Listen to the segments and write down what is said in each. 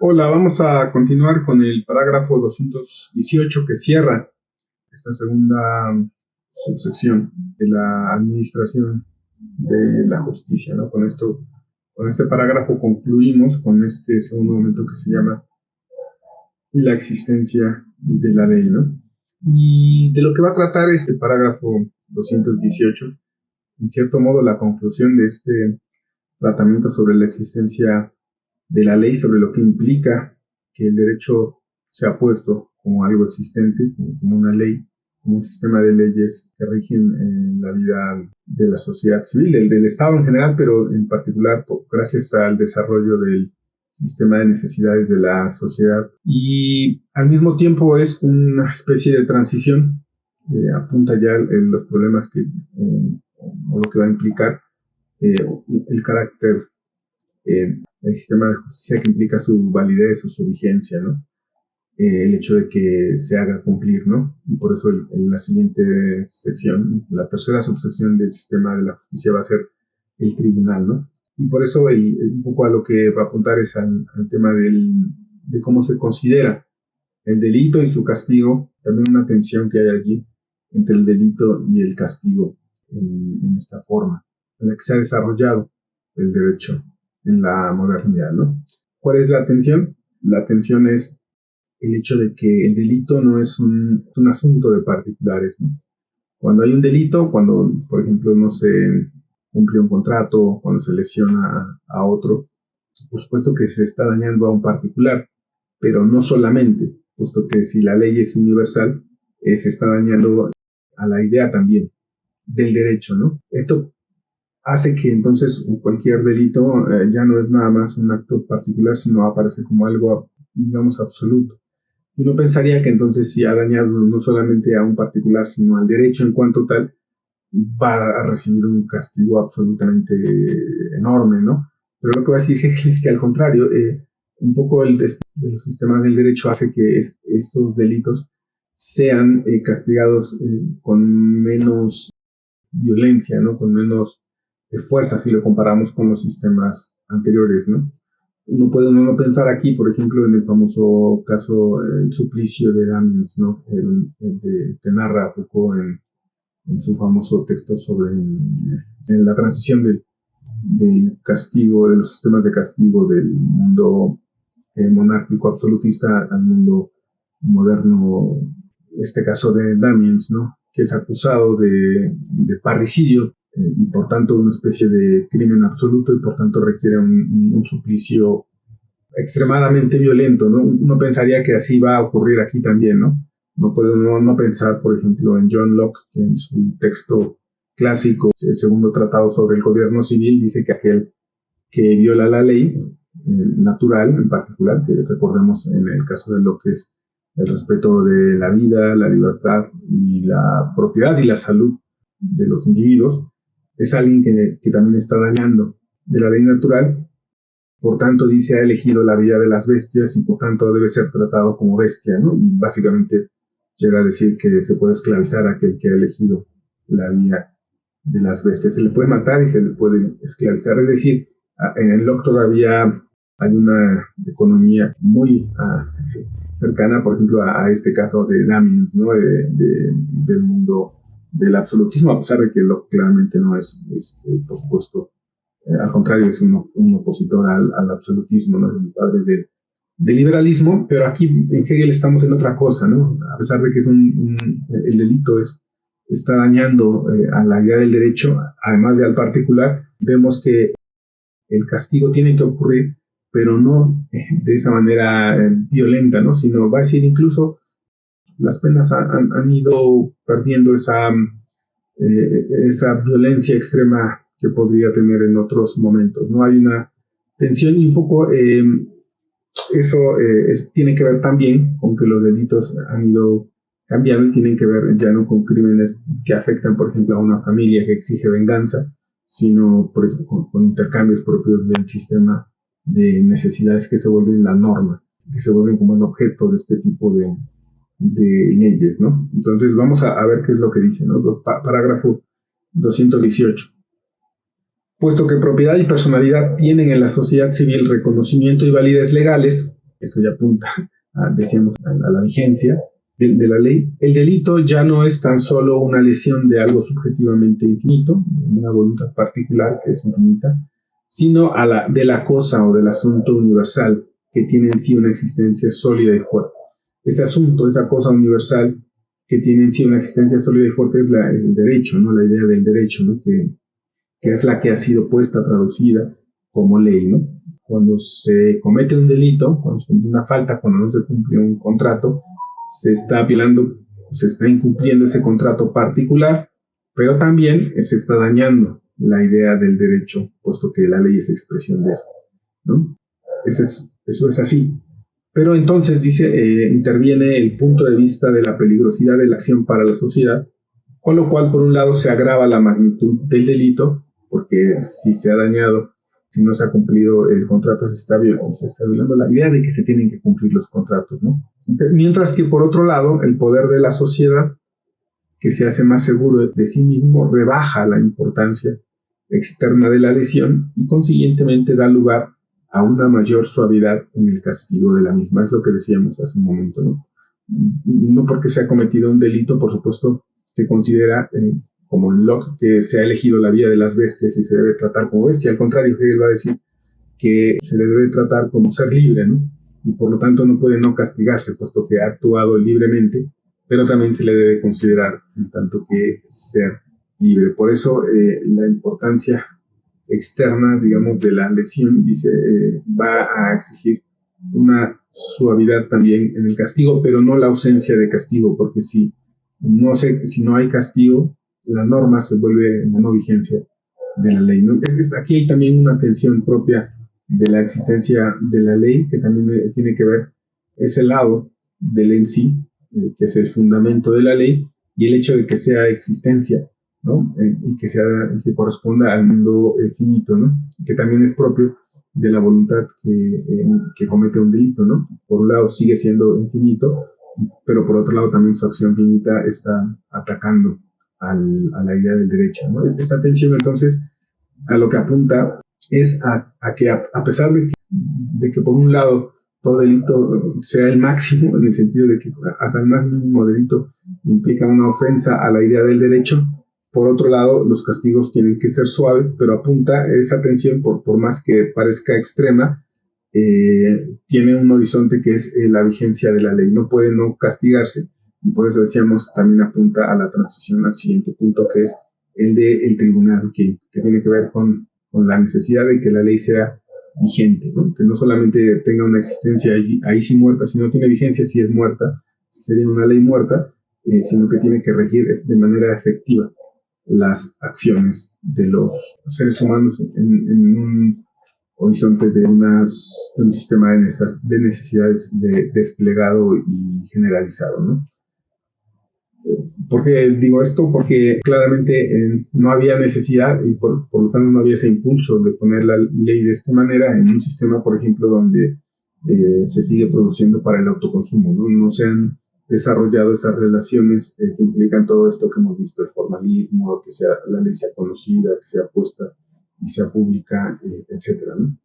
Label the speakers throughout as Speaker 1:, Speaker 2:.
Speaker 1: Hola, vamos a continuar con el parágrafo 218 que cierra esta segunda subsección de la administración de la justicia, ¿no? Con este parágrafo concluimos con este segundo momento que se llama la existencia de la ley, ¿no? Y de lo que va a tratar este parágrafo 218, en cierto modo la conclusión de este tratamiento sobre la existencia de la ley, sobre lo que implica que el derecho sea puesto como algo existente, como una ley, como un sistema de leyes que rigen la vida de la sociedad civil, del Estado en general, pero en particular gracias al desarrollo del sistema de necesidades de la sociedad. Y al mismo tiempo es una especie de transición, apunta ya los problemas o lo que va a implicar el carácter el sistema de justicia que implica su validez o su vigencia, ¿no? El hecho de que se haga cumplir, ¿no? Y por eso en la siguiente sección, la tercera subsección del sistema de la justicia va a ser el tribunal, ¿no? Y por eso un poco a lo que va a apuntar es al tema de cómo se considera el delito y su castigo, también una tensión que hay allí entre el delito y el castigo en esta forma en la que se ha desarrollado el derecho en la modernidad, ¿no? ¿Cuál es la tensión? La tensión es el hecho de que el delito no es un asunto de particulares, ¿no? Cuando hay un delito, cuando, por ejemplo, no se cumple un contrato, cuando se lesiona a otro, por supuesto que se está dañando a un particular, pero no solamente, puesto que si la ley es universal, se está dañando a la idea también del derecho, ¿no? Esto hace que entonces cualquier delito ya no es nada más un acto particular, sino aparece como algo, digamos, absoluto. Uno pensaría que entonces si ha dañado no solamente a un particular, sino al derecho en cuanto tal, va a recibir un castigo absolutamente enorme, ¿no? Pero lo que va a decir Hegel es que al contrario, un poco de los sistemas del derecho hace que estos delitos sean castigados con menos violencia, ¿no? Con menos fuerza si lo comparamos con los sistemas anteriores, ¿no? Uno puede no pensar aquí, por ejemplo, en el famoso caso, el suplicio de Damiens, ¿no? Que narra Foucault en su famoso texto sobre en la transición del castigo, de los sistemas de castigo del mundo monárquico absolutista al mundo moderno, este caso de Damiens, ¿no? Que es acusado de parricidio y por tanto una especie de crimen absoluto y por tanto requiere un suplicio extremadamente violento, ¿no? Uno pensaría que así va a ocurrir aquí también, ¿no? No puede uno no pensar, por ejemplo, en John Locke, que en su texto clásico, el segundo tratado sobre el gobierno civil, dice que aquel que viola la ley natural, en particular, que recordemos en el caso de Locke es el respeto de la vida, la libertad y la propiedad y la salud de los individuos, es alguien que también está dañando de la ley natural, por tanto dice ha elegido la vida de las bestias y por tanto debe ser tratado como bestia, ¿no? Y básicamente llega a decir que se puede esclavizar a aquel que ha elegido la vida de las bestias. Se le puede matar y se le puede esclavizar, es decir, en Locke todavía hay una economía muy cercana, por ejemplo, a este caso de Damiens, ¿no? Del mundo del absolutismo, a pesar de que Locke claramente no es por supuesto, al contrario, es un opositor al absolutismo, ¿no? Es el padre del liberalismo, pero aquí en Hegel estamos en otra cosa, ¿no? A pesar de que el delito está dañando a la idea del derecho, además de al particular, vemos que el castigo tiene que ocurrir, pero no de esa manera violenta, ¿no? Sino va a decir incluso las penas han ido perdiendo esa violencia extrema que podría tener en otros momentos, ¿no? Hay una tensión y un poco eso tiene que ver también con que los delitos han ido cambiando y tienen que ver ya no con crímenes que afectan, por ejemplo, a una familia que exige venganza, sino por ejemplo, con intercambios propios del sistema de necesidades que se vuelven la norma, que se vuelven como el objeto de este tipo de leyes, ¿no? Entonces vamos a ver qué es lo que dice, ¿no? Parágrafo 218. Puesto que propiedad y personalidad tienen en la sociedad civil reconocimiento y validez legales, Esto ya apunta, decíamos, a la vigencia de la ley. El delito ya no es tan solo una lesión de algo subjetivamente infinito, una voluntad particular que es infinita, sino de la cosa o del asunto universal que tiene en sí una existencia sólida y fuerte. Ese asunto, esa cosa universal que tiene en sí una existencia sólida y fuerte es el derecho, ¿no? La idea del derecho, ¿no? Que es la que ha sido puesta, traducida como ley, ¿no? Cuando se comete un delito, cuando se comete una falta, cuando no se cumple un contrato, se está violando, se está incumpliendo ese contrato particular, pero también se está dañando la idea del derecho, puesto que la ley es expresión de eso, ¿no? Eso es así. Pero entonces, dice, interviene el punto de vista de la peligrosidad de la acción para la sociedad, con lo cual, por un lado, se agrava la magnitud del delito, porque si se ha dañado, si no se ha cumplido el contrato, se está violando la idea de que se tienen que cumplir los contratos, ¿no? Mientras que, por otro lado, el poder de la sociedad, que se hace más seguro de sí mismo, rebaja la importancia externa de la lesión y, consiguientemente, da lugar a una mayor suavidad en el castigo de la misma. Es lo que decíamos hace un momento, ¿no? No porque se ha cometido un delito, por supuesto, se considera como Locke que se ha elegido la vía de las bestias y se debe tratar como bestia. Al contrario, Hegel va a decir que se le debe tratar como ser libre, ¿no? Y por lo tanto no puede no castigarse, puesto que ha actuado libremente, pero también se le debe considerar en tanto que ser libre. Por eso la importancia externa, digamos, de la lesión, dice, va a exigir una suavidad también en el castigo, pero no la ausencia de castigo, porque si no hay castigo, la norma se vuelve una no vigencia de la ley, ¿no? Aquí hay también una tensión propia de la existencia de la ley, que también tiene que ver ese lado del en sí, que es el fundamento de la ley, y el hecho de que sea existencia, ¿no? Y que corresponda al mundo finito, ¿no? Que también es propio de la voluntad que comete un delito, ¿no? Por un lado sigue siendo infinito, pero por otro lado también su acción finita está atacando a la idea del derecho, ¿no? Esta tensión, entonces, a lo que apunta es a que a pesar de que por un lado todo delito sea el máximo, en el sentido de que hasta el más mínimo delito implica una ofensa a la idea del derecho, por otro lado, los castigos tienen que ser suaves, pero apunta esa tensión, por más que parezca extrema, tiene un horizonte que es la vigencia de la ley. No puede no castigarse, y por eso decíamos, también apunta a la transición al siguiente punto, que es el del tribunal, que tiene que ver con la necesidad de que la ley sea vigente, ¿no? Que no solamente tenga una existencia ahí sí muerta, si no tiene vigencia, si es muerta, sería una ley muerta, sino que tiene que regir de manera efectiva las acciones de los seres humanos en un horizonte de un sistema de necesidades desplegado y generalizado, ¿no? ¿Por qué digo esto? Porque claramente no había necesidad y por lo tanto no había ese impulso de poner la ley de esta manera en un sistema, por ejemplo, donde se sigue produciendo para el autoconsumo, ¿no? No se han desarrollado esas relaciones que implican todo esto que hemos visto, el formalismo, que sea la ley sea conocida, que sea puesta y sea pública, etcétera, ¿no?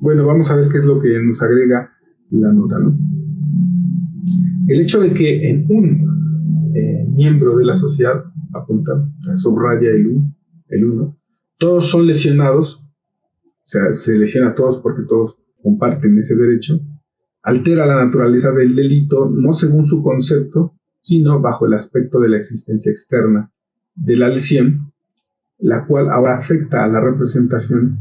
Speaker 1: Bueno, vamos a ver qué es lo que nos agrega la nota, ¿no? El hecho de que en un miembro de la sociedad, apunta, subraya el uno, todos son lesionados, o sea, se lesiona a todos porque todos comparten ese derecho, altera la naturaleza del delito no según su concepto, sino bajo el aspecto de la existencia externa de la lesión, la cual ahora afecta a la representación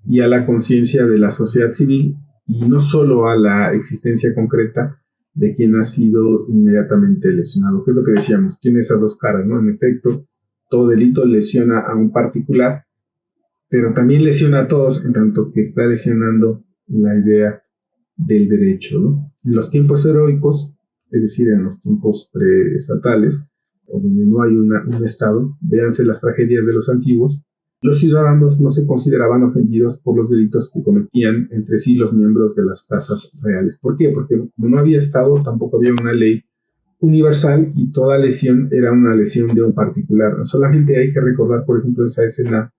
Speaker 1: y a la conciencia de la sociedad civil y no solo a la existencia concreta de quien ha sido inmediatamente lesionado. ¿Qué es lo que decíamos? Tiene esas dos caras, ¿no? En efecto, todo delito lesiona a un particular, pero también lesiona a todos en tanto que está lesionando la idea del derecho, ¿no? En los tiempos heroicos, es decir, en los tiempos preestatales, o donde no hay un Estado, véanse las tragedias de los antiguos, los ciudadanos no se consideraban ofendidos por los delitos que cometían entre sí los miembros de las casas reales. ¿Por qué? Porque no había Estado, tampoco había una ley universal y toda lesión era una lesión de un particular. Solamente hay que recordar, por ejemplo, esa escena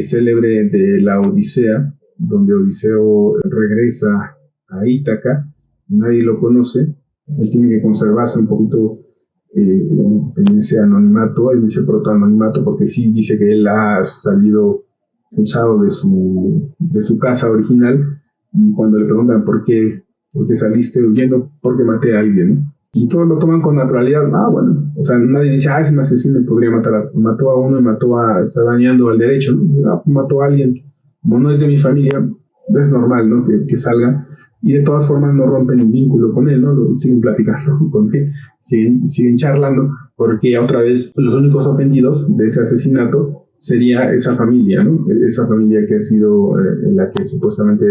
Speaker 1: célebre de la Odisea, donde Odiseo regresa a Ítaca, nadie lo conoce, él tiene que conservarse un poquito en ese anonimato, en ese protoanonimato, porque sí dice que él ha salido expulsado de su casa original, y cuando le preguntan por qué saliste huyendo, porque maté a alguien, ¿no? Y todos lo toman con naturalidad. Bueno, o sea, nadie dice, es un asesino y podría mató a uno y está dañando al derecho, ¿no? Mató a alguien, como no es de mi familia, es normal, ¿no? Que salga, y de todas formas no rompen el vínculo con él, ¿no? Siguen platicando con él, siguen charlando, porque otra vez los únicos ofendidos de ese asesinato sería esa familia, ¿no? Esa familia que ha sido en la que supuestamente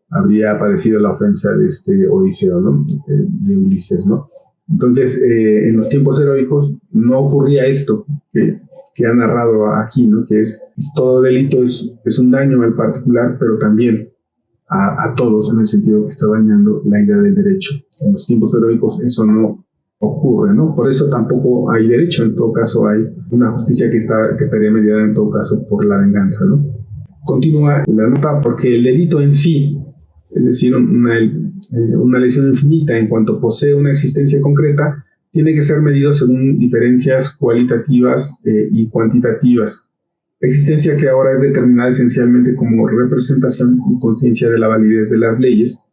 Speaker 1: habría padecido la ofensa de este Odiseo, ¿no? De Ulises, ¿no? Entonces, en los tiempos heroicos no ocurría esto que ha narrado aquí, ¿no? Que es todo delito es un daño al particular, pero también a todos, en el sentido que está dañando la idea del derecho. En los tiempos heroicos eso no ocurre, ¿no? Por eso tampoco hay derecho, en todo caso hay una justicia que estaría mediada en todo caso por la venganza, ¿no? Continúa la nota, porque el delito en sí, es decir, una lesión infinita en cuanto posee una existencia concreta, tiene que ser medido según diferencias cualitativas y cuantitativas. Existencia que ahora es determinada esencialmente como representación y conciencia de la validez de las leyes,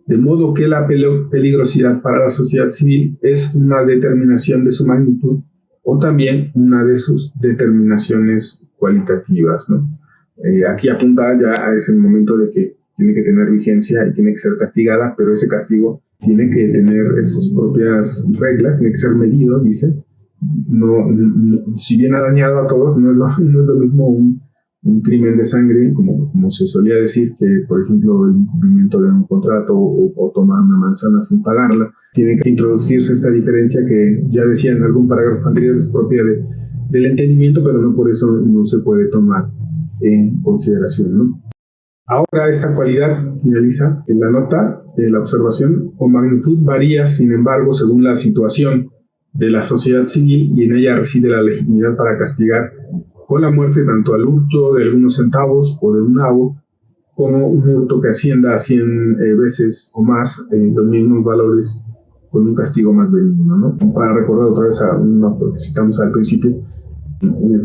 Speaker 1: de modo que la peligrosidad para la sociedad civil es una determinación de su magnitud o también una de sus determinaciones cualitativas, ¿no? Aquí apunta ya a ese momento de que tiene que tener vigencia y tiene que ser castigada, pero ese castigo tiene que tener sus propias reglas, tiene que ser medido, dice. Si bien ha dañado a todos, no es lo mismo un crimen de sangre, como se solía decir, que por ejemplo el incumplimiento de un contrato o tomar una manzana sin pagarla. Tiene que introducirse esa diferencia que ya decía en algún parágrafo anterior, es propia del entendimiento, pero no por eso no se puede tomar en consideración, ¿no? Ahora esta cualidad, finaliza en la nota, de la observación o magnitud varía, sin embargo, según la situación de la sociedad civil, y en ella reside la legitimidad para castigar con la muerte tanto al hurto de algunos centavos o de un nabo, como un hurto que ascienda a 100 veces o más los mismos valores, con un castigo más benigno, ¿no? Para recordar otra vez a una que citamos al principio,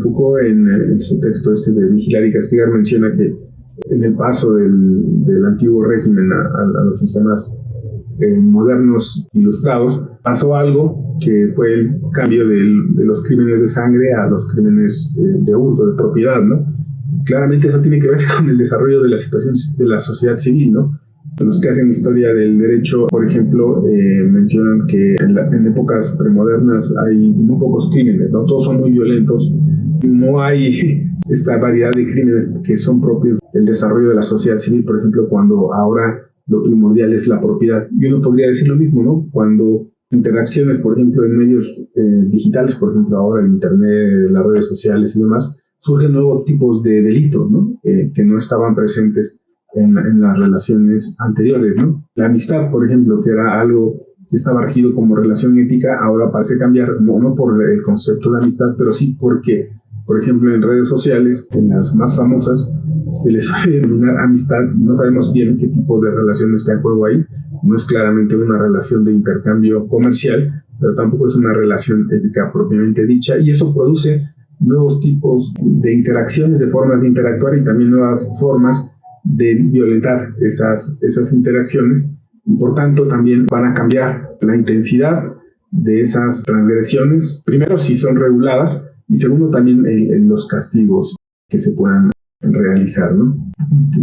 Speaker 1: Foucault en su texto de Vigilar y Castigar menciona que en el paso del antiguo régimen a los sistemas modernos ilustrados, pasó algo que fue el cambio de los crímenes de sangre a los crímenes de hurto, de propiedad, ¿no? Claramente eso tiene que ver con el desarrollo de la situación de la sociedad civil, ¿no? Los que hacen historia del derecho, por ejemplo, mencionan que en épocas premodernas hay muy pocos crímenes, ¿no? Todos son muy violentos, no hay esta variedad de crímenes que son propios del desarrollo de la sociedad civil, por ejemplo, cuando ahora lo primordial es la propiedad. Y uno podría decir lo mismo, ¿no? Cuando interacciones, por ejemplo, en medios digitales, por ejemplo, ahora el internet, las redes sociales y demás, surgen nuevos tipos de delitos, ¿no? Que no estaban presentes en las relaciones anteriores, ¿no? La amistad, por ejemplo, que era algo que estaba regido como relación ética, ahora parece cambiar, no por el concepto de amistad, pero sí porque, por ejemplo, en redes sociales, en las más famosas, se les suele denominar amistad y no sabemos bien qué tipo de relación está en juego ahí. No es claramente una relación de intercambio comercial, pero tampoco es una relación ética propiamente dicha, y eso produce nuevos tipos de interacciones, de formas de interactuar y también nuevas formas de violentar esas interacciones, y por tanto también van a cambiar la intensidad de esas transgresiones, primero si son reguladas y segundo también en los castigos que se puedan realizar, ¿no?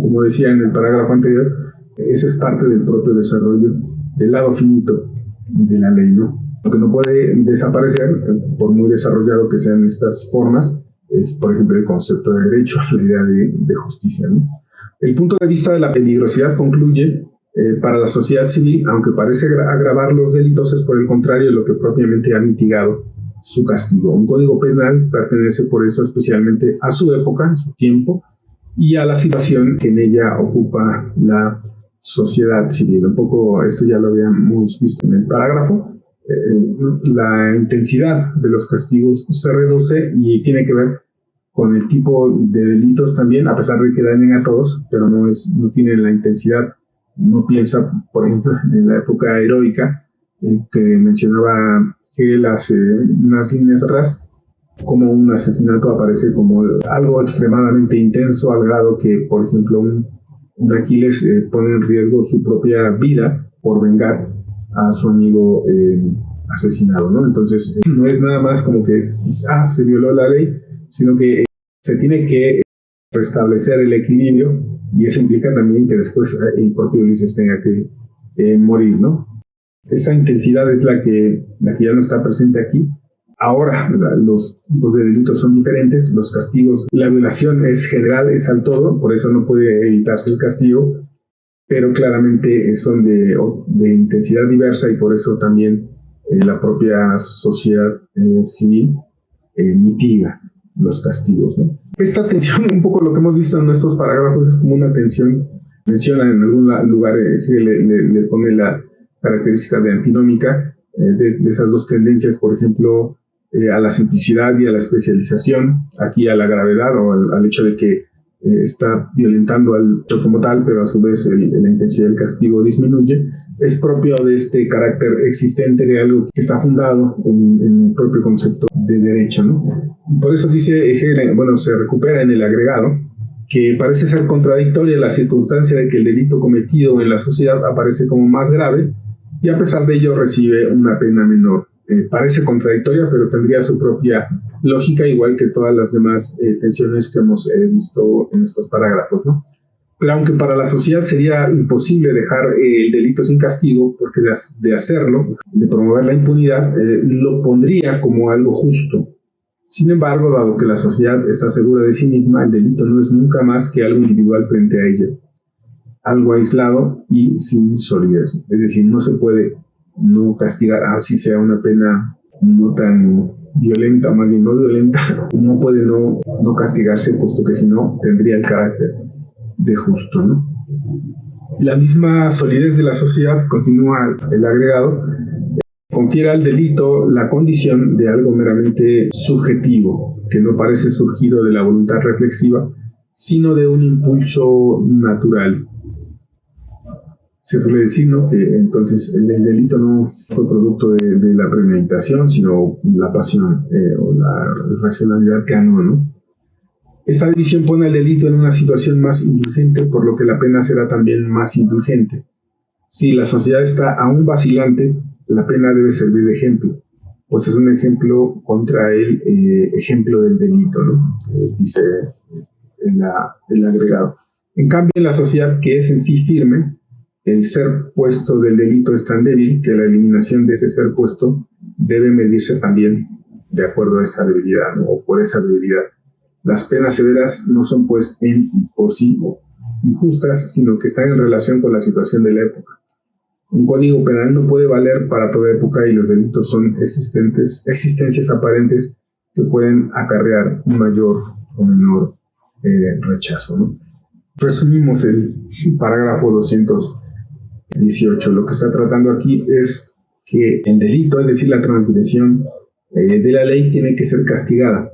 Speaker 1: Como decía en el parágrafo anterior, ese es parte del propio desarrollo del lado finito de la ley, ¿no? Lo que no puede desaparecer, por muy desarrollado que sean estas formas, es, por ejemplo, el concepto de derecho, la idea de justicia, ¿no? El punto de vista de la peligrosidad concluye, para la sociedad civil, aunque parece agravar los delitos, es por el contrario lo que propiamente ha mitigado su castigo. Un código penal pertenece por eso especialmente a su época, a su tiempo, y a la situación que en ella ocupa la sociedad civil. Un poco esto ya lo habíamos visto en el parágrafo. La intensidad de los castigos se reduce y tiene que ver con el tipo de delitos también, a pesar de que dañen a todos, pero no tienen la intensidad no piensa, por ejemplo, en la época heroica, que mencionaba Hegel hace unas líneas atrás, como un asesinato aparece como algo extremadamente intenso, al grado que, por ejemplo, un Aquiles pone en riesgo su propia vida por vengar a su amigo asesinado, ¿no? Entonces, no es nada más como que se violó la ley, sino que se tiene que restablecer el equilibrio, y eso implica también que después el propio Ulises tenga que morir, ¿no? Esa intensidad es la que ya no está presente aquí. Ahora, los tipos de delitos son diferentes, los castigos, la violación es general, es al todo, por eso no puede evitarse el castigo, pero claramente son de intensidad diversa, y por eso también la propia sociedad civil mitiga los castigos, ¿no? Esta tensión, un poco lo que hemos visto en nuestros parágrafos, es como una tensión, menciona en algún lugar, le pone la característica de antinómica, de esas dos tendencias, por ejemplo, a la simplicidad y a la especialización, aquí a la gravedad o al hecho de que está violentando al hecho como tal, pero a su vez la intensidad del castigo disminuye, es propio de este carácter existente de algo que está fundado en el propio concepto de derecho, ¿no? Por eso dice Hegel, bueno, se recupera en el agregado, que parece ser contradictoria la circunstancia de que el delito cometido en la sociedad aparece como más grave y a pesar de ello recibe una pena menor. Parece contradictoria, pero tendría su propia lógica, igual que todas las demás tensiones que hemos visto en estos parágrafos, ¿no? Pero aunque para la sociedad sería imposible dejar el delito sin castigo, porque de hacerlo, de promover la impunidad, lo pondría como algo justo. Sin embargo, dado que la sociedad está segura de sí misma, el delito no es nunca más que algo individual frente a ella, algo aislado y sin solidez. Es decir, no se puede no castigar, así sea una pena no tan violenta, o más bien no violenta, no puede no castigarse, puesto que si no tendría el carácter de justo, ¿no? La misma solidez de la sociedad, continúa el agregado, confiere al delito la condición de algo meramente subjetivo, que no parece surgido de la voluntad reflexiva, sino de un impulso natural. Se suele decir, ¿no?, que entonces el delito no fue producto de la premeditación, sino la pasión o la racionalidad que anuló, ¿no? Esta división pone al delito en una situación más indulgente, por lo que la pena será también más indulgente. Si la sociedad está aún vacilante, la pena debe servir de ejemplo, pues es un ejemplo contra el ejemplo del delito, ¿no? Dice el agregado. En cambio, en la sociedad que es en sí firme, el ser puesto del delito es tan débil que la eliminación de ese ser puesto debe medirse también de acuerdo a esa debilidad, ¿no?, o por esa debilidad. Las penas severas no son pues en y por sí injustas, sino que están en relación con la situación de la época. Un código penal no puede valer para toda época y los delitos son existencias aparentes que pueden acarrear un mayor o menor rechazo, ¿no? Resumimos el parágrafo 218. Lo que está tratando aquí es que el delito, es decir, la transgresión de la ley, tiene que ser castigada.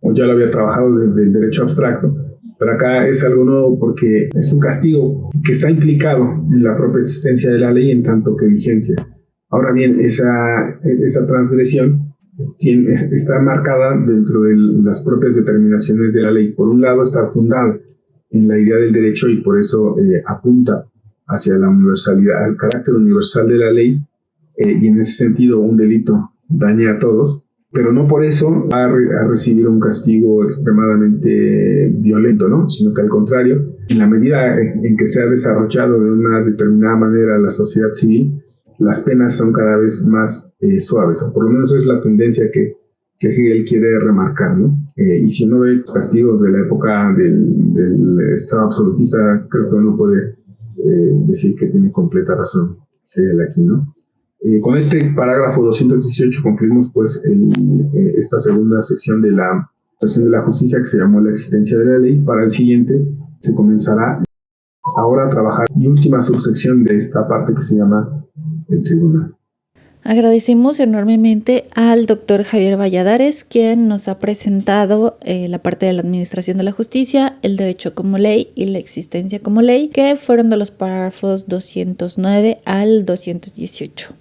Speaker 1: O ya lo había trabajado desde el derecho abstracto, pero acá es algo nuevo porque es un castigo que está implicado en la propia existencia de la ley en tanto que vigencia. Ahora bien, esa transgresión está marcada dentro de las propias determinaciones de la ley. Por un lado, está fundada en la idea del derecho y por eso apunta hacia la universalidad, al carácter universal de la ley, y en ese sentido un delito daña a todos, pero no por eso va a recibir un castigo extremadamente violento, ¿no?, sino que al contrario, en la medida en que se ha desarrollado de una determinada manera la sociedad civil, las penas son cada vez más suaves, o por lo menos es la tendencia que Hegel quiere remarcar, ¿no? Y si uno ve los castigos de la época del Estado absolutista, creo que uno puede decir que tiene completa razón Hegel aquí, ¿no? Con este parágrafo 218 concluimos pues esta segunda sección de la sección de la justicia, que se llamó la existencia de la ley. Para el siguiente se comenzará ahora a trabajar la última subsección de esta parte, que se llama el tribunal.
Speaker 2: Agradecemos enormemente al doctor Javier Valladares, quien nos ha presentado la parte de la administración de la justicia, el derecho como ley y la existencia como ley, que fueron de los párrafos 209 al 218.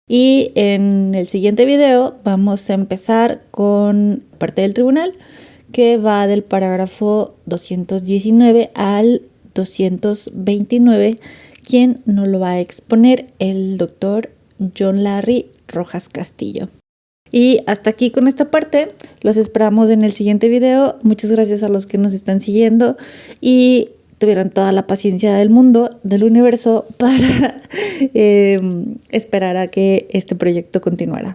Speaker 2: Y en el siguiente video vamos a empezar con parte del tribunal, que va del parágrafo 219 al 229, quien nos lo va a exponer el doctor John Larry Rojas Castillo. Y hasta aquí con esta parte, los esperamos en el siguiente video. Muchas gracias a los que nos están siguiendo y tuvieron toda la paciencia del mundo, del universo, para esperar a que este proyecto continuara.